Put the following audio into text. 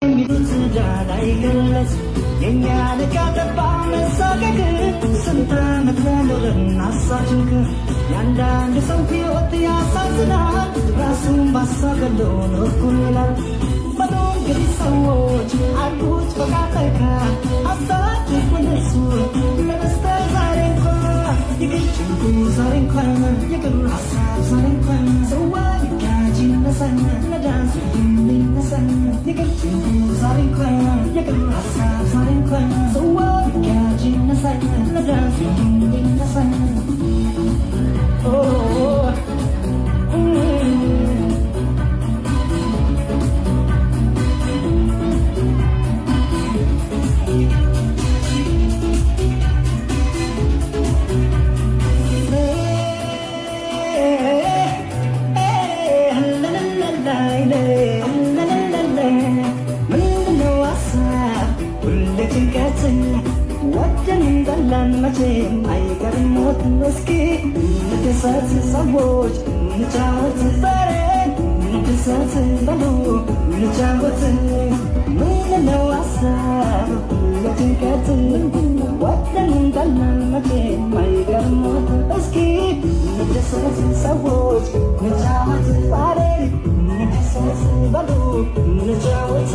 የሚሉት ዳላይገለጽ የእኛ ልቃጠባ መሳቀቅ ስንት ዓመት ለኖርን አሳችንክ የአንዳንድ ሰው ሕይወት ያሳዝናል። ራሱን ባሳገለው ኖርኩን ይላል። በሉ እንግዲህ ሰዎች አሉት ፈቃቀካ አሳችሁ እነሱ ለደስታ ዛሬ እንኳ የግጭንኩ ዛሬ እንኳን የቅሩ ሀሳብ ዛሬ እንኳን ሰዋ ይጋጅ ይነሳኝ ለዳንስ ይነሳኝ የግጭንኩ ዛሬ እንኳን የቅሩ ሀሳብ ዛሬ እንኳን ሰዋ ይጋጅ ይነሳኝ ለዳንስ ይነሳኝ ወደን እንዳለን መቼም አይቀርም ሞት። እስኪ እንደሰት ሰዎች እንጫወት ዛሬ እንደሰት በሉ እንጫወት። ምንድነው ሀሳብ ለጭንቀት? ወደን እንዳለን መቼም አይቀርም ሞት። እስኪ እንደሰት ሰዎች እንጫወት ዛሬ እንደሰት በሉ እንጫወት።